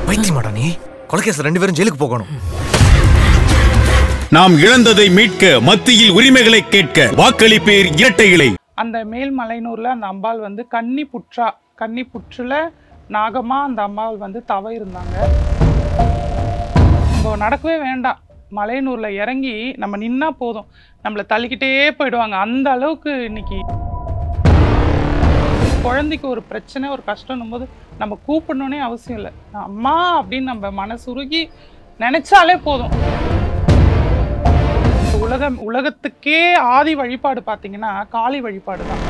பைத்தியமாடா நீ? கொலைகேஸ் 2 பேரும் ஜெயிலுக்கு போகணும். நாம் இழந்ததை மீட்க, மத்தியில் உரிமைகளை கேட்க வாக்களிப்பேர் இரட்டை இலை. அந்த மேல்மலையனூர்ல அந்த அம்பாள் வந்து கன்னி புற்றுல நாகமா அந்த அம்பாள் வந்து தவ இருந்தாங்க. நம்ம நடக்கவே வேண்டாம், மலையனூர்ல இறங்கி நம்ம நின்னா போதும், நம்மளை தள்ளிக்கிட்டே போயிடுவாங்க. அந்த அளவுக்கு இன்னைக்கு குழந்தைக்கு ஒரு பிரச்சனை ஒரு கஷ்டம்னும் போது நம்ம கூப்பிடணுன்னே அவசியம் இல்லை. அம்மா அப்படின்னு நம்ம மனசுருகி நினைச்சாலே போதும். உலகத்துக்கே ஆதி வழிபாடு பார்த்தீங்கன்னா காளி வழிபாடு தான்.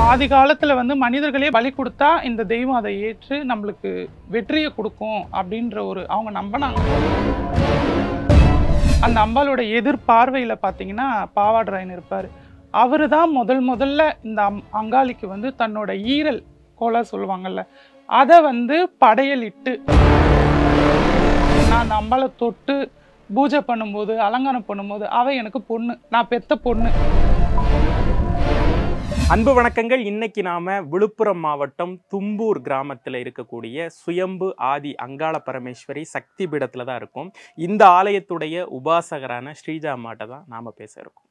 ஆதி காலத்தில் வந்து மனிதர்களே பலி கொடுத்தா இந்த தெய்வம் அதை ஏற்று நம்மளுக்கு வெற்றியை கொடுக்கும் அப்படின்ற ஒரு அவங்க நம்பினாங்க. அந்த அம்பாளோட எதிர்பார்வையில் பார்த்தீங்கன்னா பாவாடராயன் இருப்பார். அவர் தான் முதல்ல இந்த அங்காளிக்கு வந்து தன்னோட ஈரல் கோலா சொல்லுவாங்கல்ல, அதை வந்து படையலிட்டு நான் அந்த அம்பாளை தொட்டு பூஜை பண்ணும்போது அலங்காரம் பண்ணும்போது அவ எனக்கு பொண்ணு, நான் பெத்த பொண்ணு. அன்பு வணக்கங்கள். இன்னைக்கு நாம விழுப்புரம் மாவட்டம் தும்பூர் கிராமத்தில் இருக்கக்கூடிய சுயம்பு ஆதி அங்காள பரமேஸ்வரி சக்தி பீடத்துல தான் இருக்கும். இந்த ஆலயத்துடைய உபாசகரான ஸ்ரீஜா அம்மாட்ட தான் நாம பேச இருக்கோம்.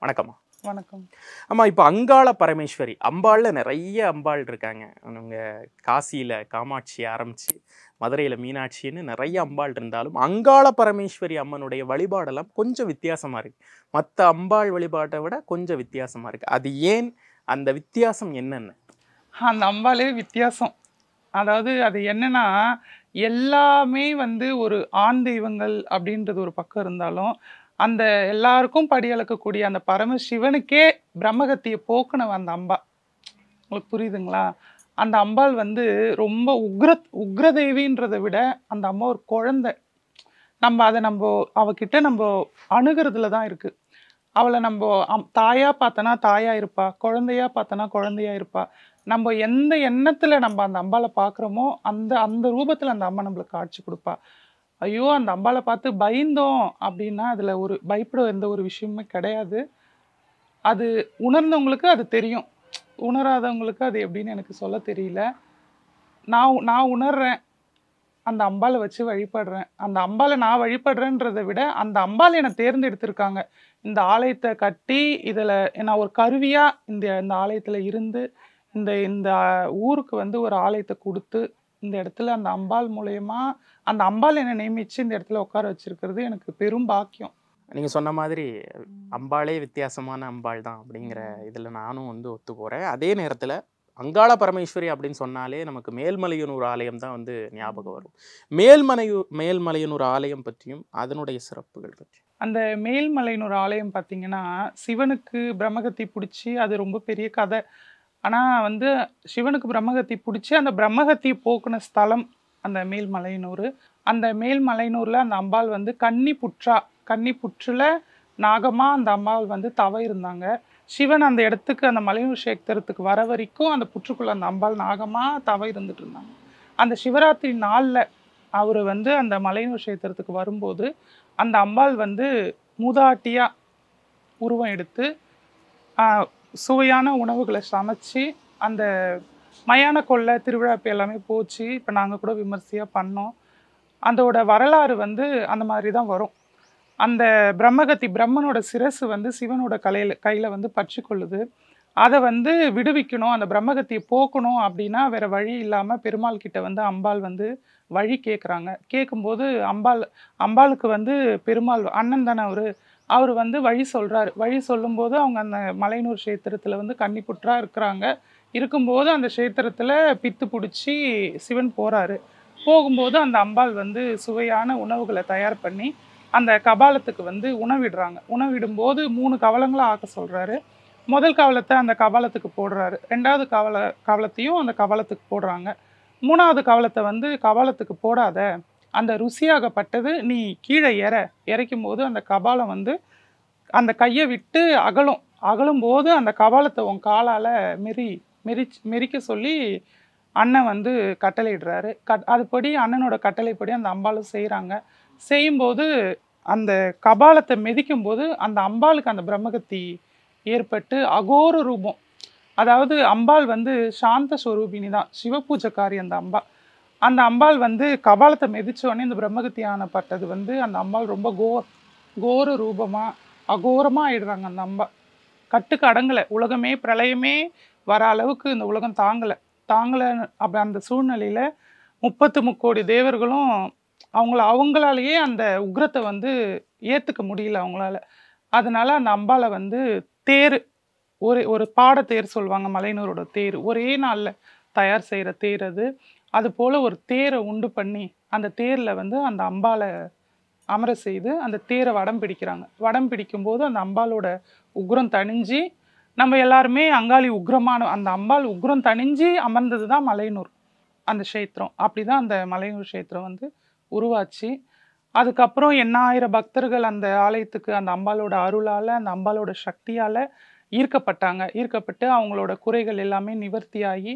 வணக்கம்மா. வணக்கம். ஆமா, இப்போ அங்காள பரமேஸ்வரி அம்பாள்ல நிறைய அம்பாள் இருக்காங்க. அவங்க காசியில காமாட்சி ஆரம்பிச்சு மதுரையில மீனாட்சின்னு நிறைய அம்பாள் இருந்தாலும் அங்காள பரமேஸ்வரி அம்மனுடைய வழிபாடெல்லாம் கொஞ்சம் வித்தியாசமா இருக்கு. மற்ற அம்பாள் வழிபாட்டை விட கொஞ்சம் வித்தியாசமா இருக்கு. அது ஏன்? அந்த வித்தியாசம் என்னென்ன? அந்த அம்பாலே வித்தியாசம். அதாவது அது என்னன்னா, எல்லாமே வந்து ஒரு ஆண் தெய்வங்கள் அப்படின்றது ஒரு பக்கம் இருந்தாலும் அந்த எல்லாருக்கும் படியளக்கக்கூடிய அந்த பரமசிவனுக்கே பிரம்மகத்தியை போக்குனவ அந்த அம்பா. உங்களுக்கு புரியுதுங்களா? அந்த அம்பாள் வந்து ரொம்ப உக்ரதேவின்றதை விட அந்த அம்மா ஒரு குழந்தை. நம்ம அவகிட்ட நம்ம அணுகிறதுல தான் இருக்கு. அவளை நம்ம தாயா பார்த்தனா தாயா இருப்பா, குழந்தையா பார்த்தனா குழந்தையா இருப்பா. நம்ம எந்த எண்ணத்துல நம்ம அந்த அம்பாளை பார்க்குறோமோ அந்த ரூபத்துல அந்த அம்மா நம்மளுக்கு காட்சி கொடுப்பா. ஐயோ, அந்த அம்பாளை பார்த்து பயந்தோம் அப்படின்னா அதில் ஒரு பயப்பட எந்த ஒரு விஷயமுமே கிடையாது. அது உணர்ந்தவங்களுக்கு அது தெரியும், உணராதவங்களுக்கு அது எப்படின்னு எனக்கு சொல்ல தெரியல. நான் உணர்றேன், அந்த அம்பாளை வச்சு வழிபடுறேன். அந்த அம்பாளை நான் வழிபடுறேன்றதை விட அந்த அம்பாளை என்னை தேர்ந்தெடுத்திருக்காங்க. இந்த ஆலயத்தை கட்டி இதில் நான் ஒரு கருவியாக இந்த ஆலயத்தில் இருந்து இந்த ஊருக்கு வந்து ஒரு ஆலயத்தை கொடுத்து இந்த இடத்துல அந்த அம்பாள் மூலயமா அந்த அம்பாள் என்னை நியமிச்சு இந்த இடத்துல உட்கார வச்சிருக்கிறது எனக்கு பெரும் பாக்கியம். நீங்க சொன்ன மாதிரி அம்பாளே வித்தியாசமான அம்பாள் தான் அப்படிங்கிற இதுல நானும் வந்து ஒத்து போறேன். அதே நேரத்துல அங்காள பரமேஸ்வரி அப்படின்னு சொன்னாலே நமக்கு மேல்மலையனூர் ஆலயம் தான் வந்து ஞாபகம் வரும். மேல்மலையனூர் ஆலயம் பற்றியும் அதனுடைய சிறப்புகள் பற்றி. அந்த மேல்மலையனூர் ஆலயம் பார்த்தீங்கன்னா சிவனுக்கு பிரம்மகத்தி பிடிச்சி அது ரொம்ப பெரிய கதை. ஆனால் வந்து சிவனுக்கு பிரம்மகத்தி பிடிச்சி அந்த பிரம்மகத்தி போக்குன ஸ்தலம் அந்த மேல்மலையனூர். அந்த மேல்மலையனூரில் அந்த அம்பாள் வந்து கன்னி புற்றுல நாகமாக அந்த அம்பாள் வந்து தவ இருந்தாங்க. சிவன் அந்த இடத்துக்கு அந்த மலையனூர் சேத்திரத்துக்கு வர வரைக்கும் அந்த புற்றுக்குள்ள அந்த அம்பாள் நாகமாக தவ இருந்துட்டு இருந்தாங்க. அந்த சிவராத்திரி நாளில் அவர் வந்து அந்த மலையனூர் சேத்திரத்துக்கு வரும்போது அந்த அம்பாள் வந்து மூதாட்டியாக உருவம் எடுத்து சுவையான உணவுகளை சமைச்சு அந்த மயான கொள்ளை திருவிழாப்பு எல்லாமே போச்சு. இப்போ நாங்கள் கூட விமர்சையாக பண்ணோம். அதோட வரலாறு வந்து அந்த மாதிரி தான் வரும். அந்த பிரம்மனோட சிரசு வந்து சிவனோட கையில் வந்து பற்றி கொள்ளுது. அதை வந்து விடுவிக்கணும், அந்த பிரம்மகத்தியை போக்கணும் அப்படின்னா வேற வழி இல்லாமல் பெருமாள் கிட்ட வந்து அம்பாள் வந்து வழி கேட்குறாங்க. கேட்கும்போது அம்பாளுக்கு வந்து பெருமாள் அண்ணன் தானே அவர் வந்து வழி சொல்கிறாரு. வழி சொல்லும்போது அவங்க அந்த மலையனூர் சேத்திரத்தில் வந்து கன்னிப்புற்றா இருக்கும்போது அந்த சேத்திரத்தில் பித்து பிடிச்சி சிவன் போகிறாரு. போகும்போது அந்த அம்பாள் வந்து சுவையான உணவுகளை தயார் பண்ணி அந்த கபாலத்துக்கு வந்து உணவிடுறாங்க. உணவிடும்போது 3 கவலங்களை ஆக்க சொல்கிறாரு. முதல் கவலத்தை அந்த கபாலத்துக்கு போடுறாரு. 2வது கவலத்தையும் அந்த கபாலத்துக்கு போடுறாங்க. 3வது கவலத்தை வந்து கபாலத்துக்கு போடாத, அந்த ருசியாகப்பட்டது நீ கீழே இறைக்கும் போது அந்த கபாலம் வந்து அந்த கையை விட்டு அகலும் போது அந்த கபாலத்தை உன் காலால் மெரிக்க சொல்லி அண்ணன் வந்து கட்டளையிடுறாரு. அதுபடி அண்ணனோட கட்டளைப்படி அந்த அம்பாளும் செய்கிறாங்க. செய்யும்போது அந்த கபாலத்தை மிதிக்கும் போது அந்த அம்பாளுக்கு அந்த பிரம்மகத்தி ஏற்பட்டு அகோர ரூபம். அதாவது அம்பாள் வந்து சாந்த ஸ்வரூபினி தான், சிவபூஜக்காரி அந்த அம்பா. அந்த அம்பாள் வந்து கபாலத்தை மிதிச்சோடனே இந்த பிரம்மகத்தி ஆனப்பட்டது வந்து அந்த அம்பாள் ரொம்ப கோர ரூபமாக அகோரமாக ஆயிடுறாங்க. அந்த அம்பாள் கட்டுக்கு அடங்கலை, உலகமே பிரளயமே வர அளவுக்கு இந்த உலகம் தாங்கலை. அப்படி அந்த சூழ்நிலையில் 33 தேவர்களும் அவங்களாலேயே அந்த உக்ரத்தை வந்து ஏற்றுக்க முடியல அவங்களால. அதனால அந்த அம்பாளை வந்து தேர், ஒரு பாடத்தேர் சொல்லுவாங்க, மலையனூரோட தேர், ஒரே நாளில் தயார் செய்கிற தேர் அது போல் ஒரு தேரை உண்டு பண்ணி அந்த தேரில் வந்து அந்த அம்பாளை அமர செய்து அந்த தேரை வடம் பிடிக்கிறாங்க. வடம் பிடிக்கும்போது அந்த அம்பாளோட உக்ரம் தணிஞ்சு, நம்ம எல்லாருமே அங்காளி உக்ரமான அந்த அம்பாள் உக்ரம் தணிஞ்சு அமர்ந்தது தான் மலையனூர் அந்த க்ஷேத்திரம். அப்படி தான் அந்த மலையனூர் க்ஷேத்திரம் வந்து உருவாச்சு. அதுக்கப்புறம் எண்ணாயிரம் பக்தர்கள் அந்த ஆலயத்துக்கு அந்த அம்பாளோட அருளால் அந்த அம்பாளோட சக்தியால் ஈர்க்கப்பட்டு அவங்களோட குறைகள் எல்லாமே நிவர்த்தியாகி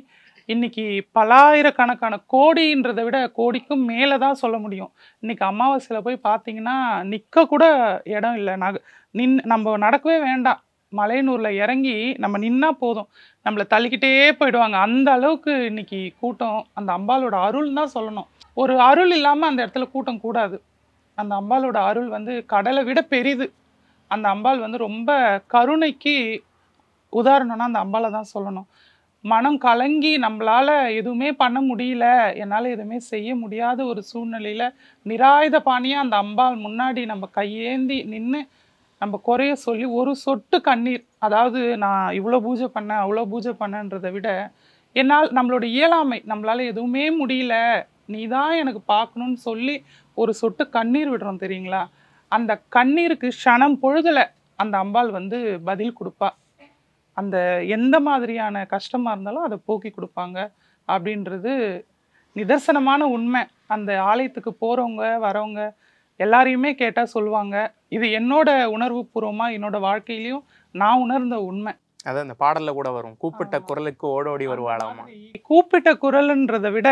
இன்னைக்கு பலாயிரக்கணக்கான, கோடின்றதை விட கோடிக்கும் மேலே தான் சொல்ல முடியும். இன்னைக்கு அமாவாசையில் போய் பார்த்தீங்கன்னா நிற்க கூட இடம் இல்லை. நம்ம நடக்கவே வேண்டாம், மலையனூரில் இறங்கி நம்ம நின்னா போதும், நம்மளை தள்ளிக்கிட்டே போயிடுவாங்க. அந்த அளவுக்கு இன்னைக்கு கூட்டம். அந்த அம்பாளோட அருள் தான் சொல்லணும். ஒரு அருள் இல்லாமல் அந்த இடத்துல கூட்டம் கூடாது. அந்த அம்பாளோட அருள் வந்து கடலை விட பெரிது. அந்த அம்பாள் வந்து ரொம்ப கருணைக்கு உதாரணம்னா அந்த அம்பாளை தான் சொல்லணும். மனம் கலங்கி நம்மளால எதுவுமே பண்ண முடியல, என்னால் எதுவுமே செய்ய முடியாத ஒரு சூழ்நிலையில் நிராயுத பாணியாக அந்த அம்பாள் முன்னாடி நம்ம கையேந்தி நின்று நம்ம குறைய சொல்லி ஒரு சொட்டு கண்ணீர், அதாவது நான் இவ்வளோ பூஜை பண்ணேன் அவ்வளோ பூஜை பண்ணேன்றதை விட நம்மளோட இயலாமை, நம்மளால எதுவுமே முடியல, நீ தான் எனக்கு பார்க்கணும்னு சொல்லி ஒரு சொட்டு கண்ணீர் விடுறோம் தெரியுங்களா? அந்த கண்ணீருக்கு க்ஷணம் பொழுதில் அந்த அம்பாள் வந்து பதில் கொடுப்பா. அந்த எந்த மாதிரியான கஷ்டமாக இருந்தாலும் அதை போக்கி கொடுப்பாங்க அப்படின்றது நிதர்சனமான உண்மை. அந்த ஆலயத்துக்கு போகிறவங்க வரவங்க எல்லாரையுமே கேட்டால் சொல்லுவாங்க. இது என்னோட உணர்வு பூர்வமாக என்னோட வாழ்க்கையிலையும் நான் உணர்ந்த உண்மை. அதான் அந்த பாடல்ல கூட வரும், கூப்பிட்ட குரலுக்கு ஓடோடி வருவாளாமா. கூப்பிட்ட குரல்ன்றதை விட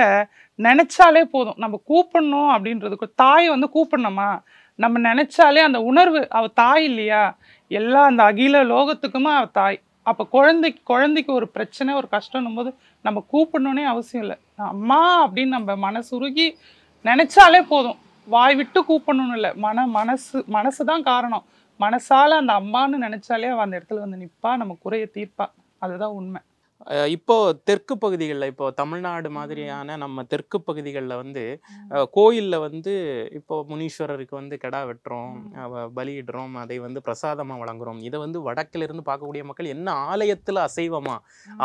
நினைச்சாலே போதும், நம்ம கூப்பிடணும் அப்படின்றதுக்கு. தாயை வந்து கூப்பிடணுமா, நம்ம நினைச்சாலே அந்த உணர்வு, அவ தாய் இல்லையா, எல்லா அந்த அகில லோகத்துக்குமா அவ தாய். அப்போ குழந்தைக்கு ஒரு பிரச்சனை ஒரு கஷ்டம்னும் போது நம்ம கூப்பிடணுன்னே அவசியம் இல்லை. அம்மா அப்படின்னு நம்ம மனசுருகி நினைச்சாலே போதும், வாய் விட்டு கூப்பிடணும்னு இல்லை, மனசு தான் காரணம். மனசால அந்த அம்மான்னு நினைச்சாலே அவ அந்த இடத்துல வந்து நிற்பா, நம்ம குறைய தீர்ப்பா. அதுதான் உண்மை. இப்போ தெற்கு பகுதிகளில், இப்போ தமிழ்நாடு மாதிரியான நம்ம தெற்கு பகுதிகளில் வந்து கோயிலில் வந்து இப்போ முனீஸ்வரருக்கு வந்து கெடா வெட்டுறோம், பலியிடுறோம், அதை வந்து பிரசாதமாக வழங்குறோம். இதை வந்து வடக்கிலிருந்து பார்க்கக்கூடிய மக்கள் என்ன ஆலயத்தில் அசைவமா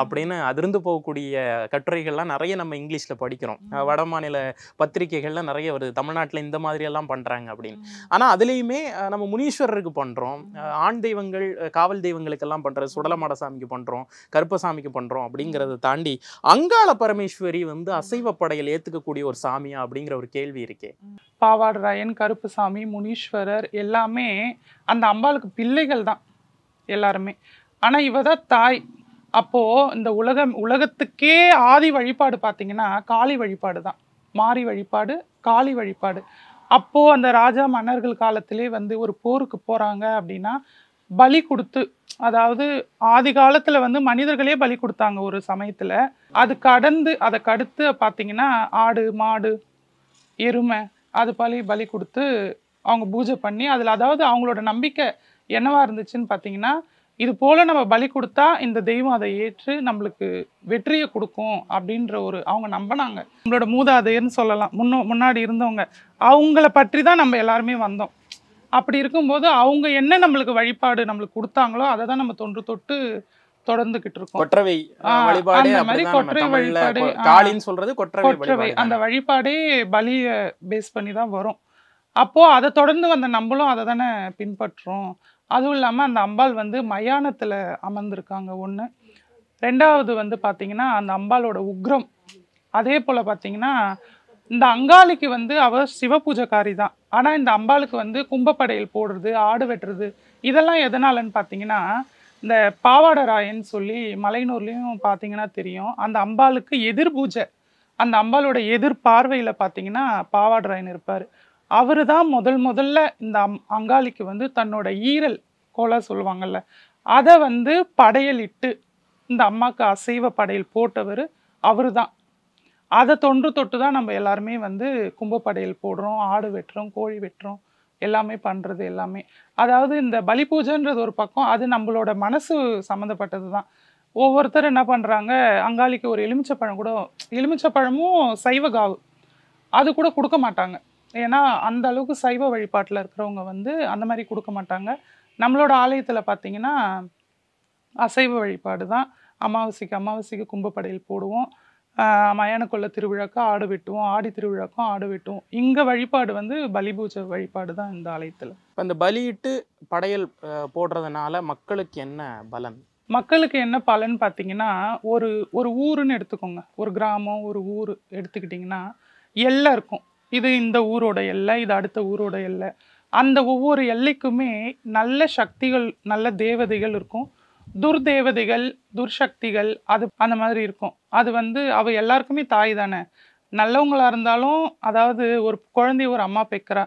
அப்படின்னு அதிர்ந்து போகக்கூடிய கட்டுரைகள்லாம் நிறைய நம்ம இங்கிலீஷில் படிக்கிறோம். வட மாநில பத்திரிகைகள்லாம் நிறைய வருது, தமிழ்நாட்டில் இந்த மாதிரியெல்லாம் பண்ணுறாங்க அப்படின்னு. ஆனால் அதுலேயுமே நம்ம முனீஸ்வரருக்கு பண்ணுறோம், ஆண் தெய்வங்கள் காவல் தெய்வங்களுக்கெல்லாம் பண்ணுறது, சுடலமாட சாமிக்கு பண்ணுறோம், கருப்பசாமிக்கு பண்ணுறோம் அப்படிங்கிறத தாண்டி அங்காள பரமேஸ்வரி வந்து அசைவ படையல் ஏத்துக்கக்கூடிய ஒரு சாமியா அப்படிங்கிற ஒரு கேள்வி இருக்கே. பாவாடராயன், கருப்புசாமி, முனீஸ்வரர் எல்லாமே அந்த அம்பாளுக்கு பிள்ளைகள் தான் எல்லாருமே. ஆனா இவதான் தாய். அப்போ இந்த உலகத்துக்கே ஆதி வழிபாடு பார்த்தீங்கன்னா காளி வழிபாடு தான். மாரி வழிபாடு, காளி வழிபாடு. அப்போ அந்த ராஜா மன்னர்கள் காலத்திலே வந்து ஒரு போருக்கு போறாங்க அப்படின்னா பலி கொடுத்து, அதாவது ஆதி காலத்துல வந்து மனிதர்களே பலி கொடுத்தாங்க ஒரு சமயத்துல. அதை கடுத்து பார்த்தீங்கன்னா ஆடு மாடு எருமை அது பலி கொடுத்து அவங்க பூஜை பண்ணி அதில், அதாவது அவங்களோட நம்பிக்கை என்னவா இருந்துச்சுன்னு பார்த்தீங்கன்னா, இது போல நம்ம பலி கொடுத்தா இந்த தெய்வம் அதை ஏற்று நம்மளுக்கு வெற்றியை கொடுக்கும் அப்படின்ற ஒரு அவங்க நம்பினாங்க. நம்மளோட மூதாதையர்னு சொல்லலாம், முன்னாடி இருந்தவங்க. அவங்கள பற்றி தான் நம்ம எல்லாருமே வந்தோம். அப்படி இருக்கும்போது அவங்க என்ன நம்மளுக்கு வழிபாடு நம்மளுக்கு கொடுத்தாங்களோ அதை தான் நம்ம தொன்று தொட்டு தொடர்ந்துகிட்டு இருக்கோம். கொற்றவை வழிபாடு, அந்த மாதிரி கொற்றவை வழிபாடு, காளின்னு சொல்றது கொற்றவை, அந்த வழிபாடே பலிய பேஸ் பண்ணி தான் வரும். அப்போ அதை தொடர்ந்து வந்த நம்மளும் அதை தானே பின்பற்றுறோம். அதுவும் இல்லாமல் அந்த அம்பாள் வந்து மயானத்தில் அமர்ந்திருக்காங்க ஒன்று. ரெண்டாவது வந்து பார்த்தீங்கன்னா அந்த அம்பாளோட உக்ரம். அதே போல் பார்த்தீங்கன்னா இந்த அங்காளிக்கு வந்து அவ சிவ பூஜைக்காரி தான். ஆனால் இந்த அம்பாளுக்கு வந்து கும்பப்படையல் போடுறது, ஆடு வெட்டுறது, இதெல்லாம் எதனாலன்னு பார்த்தீங்கன்னா இந்த பாவாடராயன் சொல்லி மலையனூர்லேயும் பார்த்தீங்கன்னா தெரியும். அந்த அம்பாளுக்கு எதிர் பூஜை, அந்த அம்பாளோட எதிர் பார்வையில் பார்த்தீங்கன்னா பாவாடராயன் இருப்பார். அவர் தான் முதல்ல இந்த அங்காளிக்கு வந்து தன்னோட ஈரல் கோலா சொல்லுவாங்கல்ல, அதை வந்து படையலிட்டு இந்த அம்மாவுக்கு அசைவ படையல் போட்டவர் அவர் தான். அதை தொன்று தொட்டு தான் நம்ம எல்லாருமே வந்து கும்பப்படையல் போடுறோம், ஆடு வெட்டுறோம், கோழி வெட்டுறோம், எல்லாமே பண்ணுறது எல்லாமே. அதாவது இந்த பலி பூஜைன்றது ஒரு பக்கம், அது நம்மளோட மனசு சம்மந்தப்பட்டது தான். ஒவ்வொருத்தர் என்ன பண்ணுறாங்க, அங்காளிக்கு ஒரு எலுமிச்சப்பழம் கூட, எலுமிச்சப்பழமும் சைவ காவு அது கூட கொடுக்க மாட்டாங்க. ஏன்னா அந்த அளவுக்கு சைவ வழிபாட்டில் இருக்கிறவங்க வந்து அந்த மாதிரி கொடுக்க மாட்டாங்க. நம்மளோட ஆலயத்தில் பார்த்தீங்கன்னா அசைவ வழிபாடு தான். அமாவாசைக்கு கும்பப்படையல் போடுவோம், மயான கொள்ள திருவிழாக்கு ஆடு வெட்டுவோம், ஆடி திருவிழாக்கும் ஆடு வெட்டுவோம். இங்கே வழிபாடு வந்து பலி பூஜை வழிபாடு தான் இந்த ஆலயத்தில். அந்த பலியிட்டு படையல் போடுறதுனால மக்களுக்கு என்ன பலன்? மக்களுக்கு என்ன பலன் பார்த்தீங்கன்னா, ஒரு ஒரு ஊருன்னு எடுத்துக்கோங்க, ஒரு கிராமம் ஒரு ஊர் எடுத்துக்கிட்டிங்கன்னா எல்லை இருக்கும். இது இந்த ஊரோட எல்லை, இது அடுத்த ஊரோட எல்லை. அந்த ஒவ்வொரு எல்லைக்குமே நல்ல சக்திகள், நல்ல தேவதைகள் இருக்கும், துர்தேவதைகள், துர்சக்திகள், அது அந்த மாதிரி இருக்கும். அது வந்து அவ எல்லாருக்குமே தாய் தானே. நல்லவங்களா இருந்தாலும், அதாவது ஒரு குழந்தைய ஒரு அம்மா பெக்கிறா,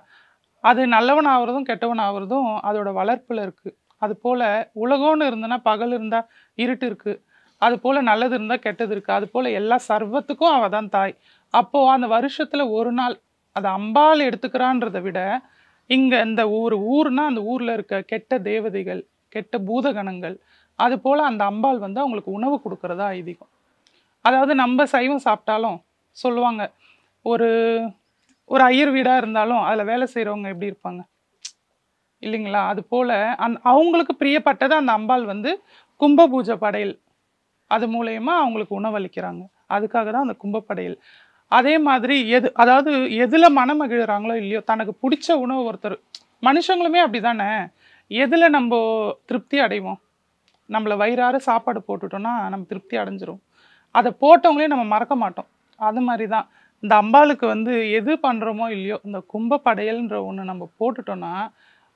அது நல்லவன் ஆகுறதும் கெட்டவன் ஆகுறதும் அதோட வளர்ப்புல இருக்கு. அது போல உலகம்னு இருந்ததுன்னா பகல் இருந்தா இருட்டு இருக்கு, அது போல நல்லது இருந்தா கெட்டது இருக்கு. அது போல எல்லா சர்வத்துக்கும் அவ தான் தாய். அப்போ அந்த வருஷத்துல ஒரு நாள் அதை அம்பாள் எடுத்துக்கிறான்றதை விட, இங்க இந்த ஊர்னா அந்த ஊர்ல இருக்க கெட்ட தேவதைகள், கெட்ட பூதகணங்கள், அது போல் அந்த அம்பாள் வந்து அவங்களுக்கு உணவு கொடுக்குறதா ஐதீகம். அதாவது நம்ம சைவம் சாப்பிட்டாலும் சொல்லுவாங்க, ஒரு ஒரு ஐயர் வீடாக இருந்தாலும் அதில் வேலை செய்கிறவங்க எப்படி இருப்பாங்க இல்லைங்களா? அது போல் அவங்களுக்கு பிரியப்பட்டதை அந்த அம்பாள் வந்து கும்ப பூஜை படையல் அது மூலயமா அவங்களுக்கு உணவளிக்கிறாங்க. அதுக்காக தான் அந்த கும்பப்படையல். அதே மாதிரி அதாவது எதில் மனமகிழ்கிறாங்களோ இல்லையோ, தனக்கு பிடிச்ச உணவு ஒருத்தர், மனுஷங்களுமே அப்படி தானே, எதில் நம்ம திருப்தி அடைவோம்? நம்மளை வயிறார சாப்பாடு போட்டுட்டோம்னா நம்ம திருப்தி அடைஞ்சிரும். அதை போட்டவங்களே நம்ம மறக்க மாட்டோம். அது மாதிரி தான் இந்த அம்பாளுக்கு வந்து எது பண்ணுறோமோ இல்லையோ, இந்த கும்பப்படையல்ன்ற ஒன்று நம்ம போட்டுட்டோன்னா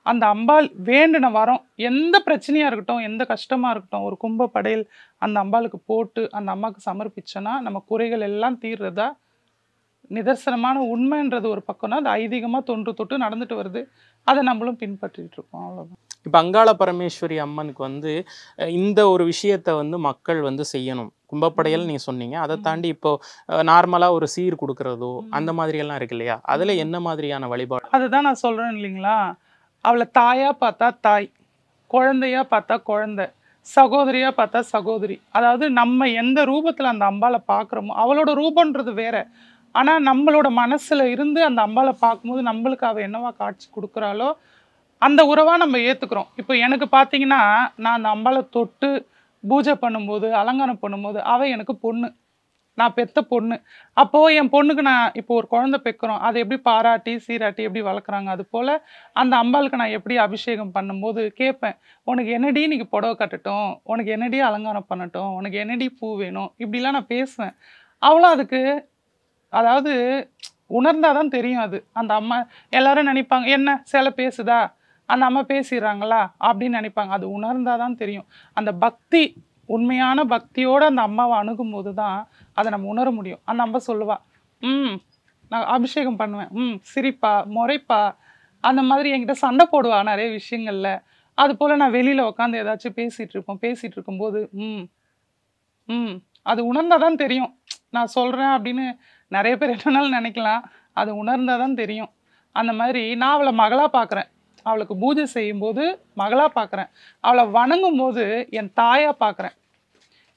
அந்த அம்பாள் வேண்டின வரோம், எந்த பிரச்சனையாக இருக்கட்டும், எந்த கஷ்டமாக இருக்கட்டும், ஒரு கும்பப்படையல் அந்த அம்பாளுக்கு போட்டு அந்த அம்மாவுக்கு சமர்ப்பிச்சோன்னா நம்ம குறைகள் எல்லாம் தீர்றதா நிதர்சனமான உண்மைன்றது ஒரு பக்கம்னா, அது ஐதீகமாக தொன்று தொட்டு நடந்துட்டு வருது. அதை நம்மளும் பின்பற்றிட்டு இருக்கோம். அவ்வளோதான். இப்போ அங்காள பரமேஸ்வரி அம்மனுக்கு வந்து இந்த ஒரு விஷயத்த வந்து மக்கள் வந்து செய்யணும். கும்பப்படையல் நீங்கள் சொன்னீங்க, அதை தாண்டி இப்போ நார்மலாக ஒரு சீர் கொடுக்கறதோ அந்த மாதிரியெல்லாம் இருக்கு இல்லையா? அதில் என்ன மாதிரியான வழிபாடு? அதுதான் நான் சொல்கிறேன் இல்லைங்களா, அவளை தாயாக பார்த்தா தாய், குழந்தையாக பார்த்தா குழந்தை, சகோதரியாக பார்த்தா சகோதரி. அதாவது நம்ம எந்த ரூபத்தில் அந்த அம்பாளை பார்க்குறோமோ, அவளோட ரூபன்றது வேற, ஆனால் நம்மளோட மனசில் இருந்து அந்த அம்பாளை பார்க்கும்போது நம்மளுக்கு அவள் என்னவா காட்சி கொடுக்குறாளோ அந்த உறவாக நம்ம ஏற்றுக்கிறோம். இப்போ எனக்கு பார்த்தீங்கன்னா, நான் அந்த அம்பாளை தொட்டு பூஜை பண்ணும்போது, அலங்காரம் பண்ணும்போது, அவள் எனக்கு பொண்ணு, நான் பெத்த பொண்ணு. அப்போது என் பொண்ணுக்கு நான் இப்போ ஒரு குழந்தை பெக்கிறோம், அதை எப்படி பாராட்டி சீராட்டி எப்படி வளர்க்குறாங்க, அது போல் அந்த அம்பாளுக்கு நான் எப்படி அபிஷேகம் பண்ணும்போது கேட்பேன், உனக்கு என்னடி இன்னைக்கு புடவை கட்டட்டும், உனக்கு என்னடி அலங்காரம் பண்ணட்டும், உனக்கு என்னடி பூ வேணும், இப்படிலாம் நான் பேசுவேன். அவளும் அதுக்கு அதாவது உணர்ந்தாதான் தெரியும். அது அந்த அம்மா எல்லாரும் நினைப்பாங்க, என்ன சேலை பேசுதா, அந்த அம்மா பேசிடுறாங்களா அப்படின்னு நினைப்பாங்க. அது உணர்ந்தாதான் தெரியும். அந்த பக்தி, உண்மையான பக்தியோடு அந்த அம்மாவை அணுகும்போது தான் அதை நம்ம உணர முடியும். அந்த அம்மா சொல்லுவா, நான் அபிஷேகம் பண்ணுவேன், சிரிப்பா முறைப்பா, அந்த மாதிரி என்கிட்ட சண்டை போடுவா நிறைய விஷயங்கள்ல. அது போல் நான் வெளியில் உட்காந்து ஏதாச்சும் பேசிகிட்டு இருக்கும்போது அது உணர்ந்தாதான் தெரியும். நான் சொல்கிறேன் அப்படின்னு நிறைய பேர் என்னன்னாலும் நினைக்கலாம், அது உணர்ந்தாதான் தெரியும். அந்த மாதிரி நான் அவளை மகளாக பார்க்குறேன், அவளுக்கு பூஜை செய்யும்போது மகளாக பார்க்குறேன், அவளை வணங்கும் போது என் தாயாக பார்க்குறேன்.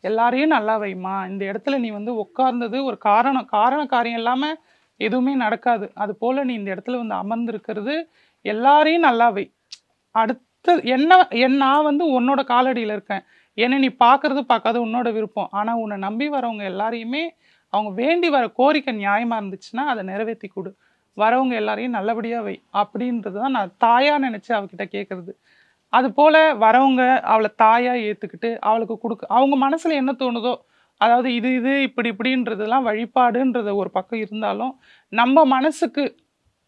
எல்லாரையும் நல்லா வைமா, இந்த இடத்துல நீ வந்து உட்கார்ந்தது ஒரு காரியம் இல்லாமல் எதுவுமே நடக்காது. அது போல் நீ இந்த இடத்துல வந்து அமர்ந்திருக்கிறது எல்லாரையும் நல்லா வை. அடுத்து நான் வந்து உன்னோட காலடியில் இருக்கேன், என்னை நீ பார்க்கறது பார்க்காத உன்னோட விருப்பம். ஆனால் உன்னை நம்பி வரவங்க எல்லாரையுமே அவங்க வேண்டி வர கோரிக்கை நியாயமாக இருந்துச்சுன்னா அதை நிறைவேற்றி கொடு, வரவங்க எல்லாரையும் நல்லபடியாக வை அப்படின்றது தான் நான் தாயாக நினச்சி அவகிட்ட கேட்குறது. அது போல் வரவங்க அவளை தாயாக ஏற்றுக்கிட்டு அவளுக்கு அவங்க மனசில் என்ன தோணுதோ, அதாவது இது இப்படின்றதுலாம் வழிபாடுன்றது ஒரு பக்கம் இருந்தாலும், நம்ம மனசுக்கு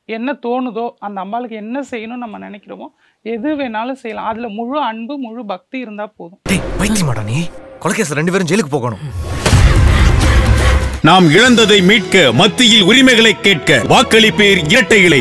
என்ன தோணுதோ, அந்த அம்பாளுக்கு என்ன செய்யணும்னு நம்ம நினைக்கிறோமோ எது வேணாலும் செய்யலாம். அதில் முழு அன்பு முழு பக்தி இருந்தால் போதும். பைத்தியமாடா நீ? கொலைகேஸ்ல 2 பேரும் ஜெயிலுக்கு போகணும். நாம் இழந்ததை மீட்க, மத்தியில் உரிமைகளை கேட்க வாக்களிப்பேர் இரட்டை இலை.